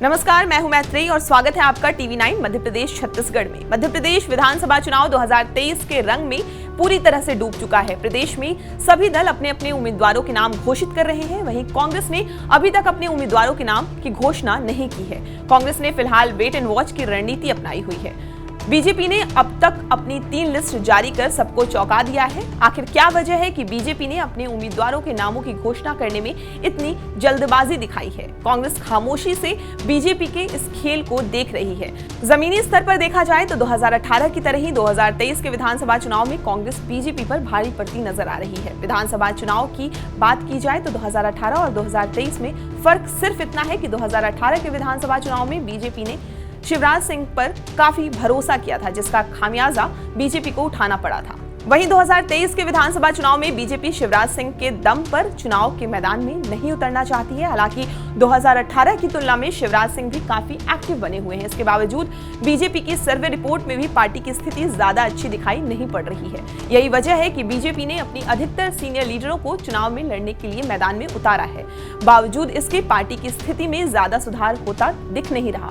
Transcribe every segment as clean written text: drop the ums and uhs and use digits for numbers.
नमस्कार, मैं हूं मैत्रेयी और स्वागत है आपका टीवी 9 मध्य प्रदेश छत्तीसगढ़ में। मध्य प्रदेश विधानसभा चुनाव 2023 के रंग में पूरी तरह से डूब चुका है। प्रदेश में सभी दल अपने अपने उम्मीदवारों के नाम घोषित कर रहे हैं। वहीं कांग्रेस ने अभी तक अपने उम्मीदवारों के नाम की घोषणा नहीं की है। कांग्रेस ने फिलहाल वेट एंड वॉच की रणनीति अपनाई हुई है। बीजेपी ने अब तक अपनी 3 लिस्ट जारी कर सबको चौंका दिया है। आखिर क्या वजह है कि बीजेपी ने अपने उम्मीदवारों के नामों की घोषणा करने में इतनी जल्दबाजी दिखाई है? कांग्रेस खामोशी से बीजेपी के इस खेल को देख रही है। जमीनी स्तर पर देखा जाए तो 2018 की तरह ही 2023 के विधानसभा चुनाव में कांग्रेस बीजेपी पर भारी पड़ती नजर आ रही है। विधानसभा चुनाव की बात की जाए तो 2018 और 2023 में फर्क सिर्फ इतना है कि 2018 के विधानसभा चुनाव में बीजेपी ने शिवराज सिंह पर काफी भरोसा किया था, जिसका खामियाजा बीजेपी को उठाना पड़ा था। वहीं 2023 के विधानसभा चुनाव में बीजेपी शिवराज सिंह के दम पर चुनाव के मैदान में नहीं उतरना चाहती है। हालांकि 2018 की तुलना में शिवराज सिंह भी काफी एक्टिव बने हुए हैं। इसके बावजूद बीजेपी की सर्वे रिपोर्ट में भी पार्टी की स्थिति ज्यादा अच्छी दिखाई नहीं पड़ रही है। यही वजह है कि बीजेपी ने अपनी अधिकतर सीनियर लीडरों को चुनाव में लड़ने के लिए मैदान में उतारा है। बावजूद इसके पार्टी की स्थिति में ज्यादा सुधार होता दिख नहीं रहा।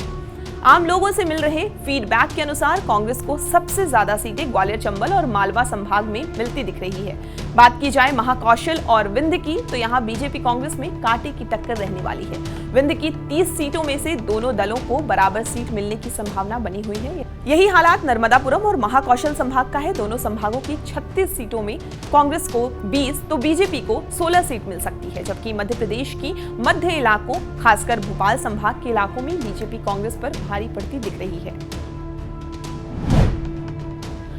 आम लोगों से मिल रहे फीडबैक के अनुसार कांग्रेस को सबसे ज्यादा सीटें ग्वालियर, चंबल और मालवा संभाग में मिलती दिख रही है। बात की जाए महाकौशल और विंध्य की तो यहाँ बीजेपी कांग्रेस में कांटे की टक्कर रहने वाली है। विंध्य की 30 सीटों में से दोनों दलों को बराबर सीट मिलने की संभावना बनी हुई है। यही हालात नर्मदापुरम और महाकौशल संभाग का है। दोनों संभागों की 36 सीटों में कांग्रेस को 20 तो बीजेपी को 16 सीट मिल सकती है, जबकि मध्य प्रदेश की मध्य इलाकों खासकर भोपाल संभाग के इलाकों में बीजेपी कांग्रेस पर भारी पड़ती दिख रही है।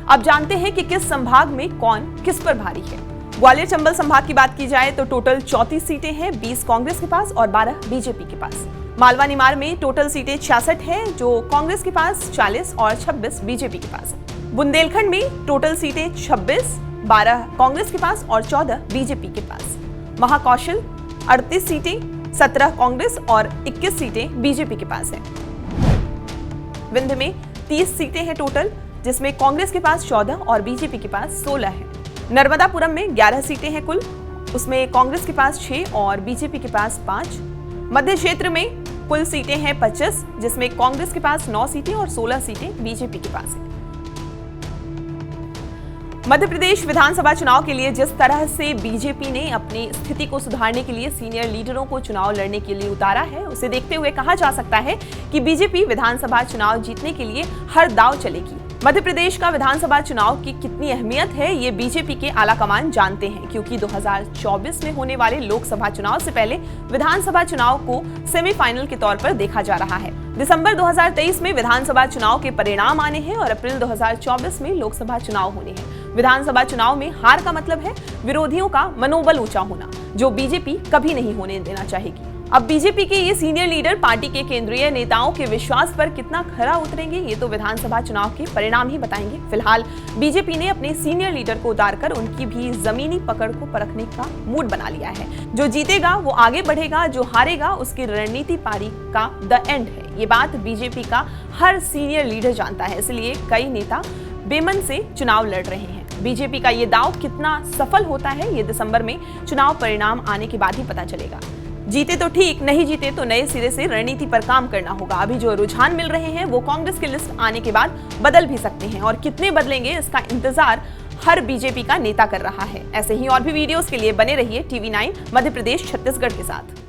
अब जानते हैं कि किस संभाग में कौन किस पर भारी है। ग्वालियर चंबल संभाग की बात की जाए तो टोटल 34 सीटें हैं, 20 कांग्रेस के पास और 12 बीजेपी के पास। मालवा निमाड़ में टोटल सीटें 66 हैं, जो कांग्रेस के पास 40 और 26 बीजेपी के पास है। बुंदेलखंड में टोटल सीटें 26, 12 कांग्रेस के पास और 14 बीजेपी के पास। महाकौशल 38 सीटें, 17 कांग्रेस और 21 सीटें बीजेपी के पास है। विंध्य में 30 सीटें हैं टोटल, जिसमें कांग्रेस के पास 14 और बीजेपी के पास 16 है। नर्मदापुरम में 11 सीटें हैं कुल, उसमें कांग्रेस के पास 6 और बीजेपी के पास 5। मध्य क्षेत्र में कुल सीटें हैं 25, जिसमें कांग्रेस के पास 9 सीटें और 16 सीटें बीजेपी के पास है। मध्य प्रदेश विधानसभा चुनाव के लिए जिस तरह से बीजेपी ने अपनी स्थिति को सुधारने के लिए सीनियर लीडरों को चुनाव लड़ने के लिए उतारा है, उसे देखते हुए कहा जा सकता है कि बीजेपी विधानसभा चुनाव जीतने के लिए हर दांव चलेगी। मध्य प्रदेश का विधानसभा चुनाव की कितनी अहमियत है, ये बीजेपी के आलाकमान जानते हैं, क्योंकि 2024 में होने वाले लोकसभा चुनाव से पहले विधानसभा चुनाव को सेमीफाइनल के तौर पर देखा जा रहा है। दिसंबर 2023 में विधानसभा चुनाव के परिणाम आने हैं और अप्रैल 2024 में लोकसभा चुनाव होने हैं। विधानसभा चुनाव में हार का मतलब है विरोधियों का मनोबल ऊंचा होना, जो बीजेपी कभी नहीं होने देना चाहेगी। अब बीजेपी के ये सीनियर लीडर पार्टी के केंद्रीय नेताओं के विश्वास पर कितना खरा उतरेंगे, ये तो विधानसभा चुनाव के परिणाम ही बताएंगे। फिलहाल बीजेपी ने अपने सीनियर लीडर को उतारकर उनकी भी जमीनी पकड़ को परखने का मूड बना लिया है। जो जीतेगा वो आगे बढ़ेगा, जो हारेगा उसकी रणनीति पारी का द एंड है। ये बात बीजेपी का हर सीनियर लीडर जानता है, इसलिए कई नेता बेमन से चुनाव लड़ रहे हैं। बीजेपी का ये दांव कितना सफल होता है, ये दिसंबर में चुनाव परिणाम आने के बाद ही पता चलेगा। जीते तो ठीक, नहीं जीते तो नए सिरे से रणनीति पर काम करना होगा। अभी जो रुझान मिल रहे हैं वो कांग्रेस की लिस्ट आने के बाद बदल भी सकते हैं, और कितने बदलेंगे इसका इंतजार हर बीजेपी का नेता कर रहा है। ऐसे ही और भी वीडियोस के लिए बने रहिए टीवी 9 मध्य प्रदेश छत्तीसगढ़ के साथ।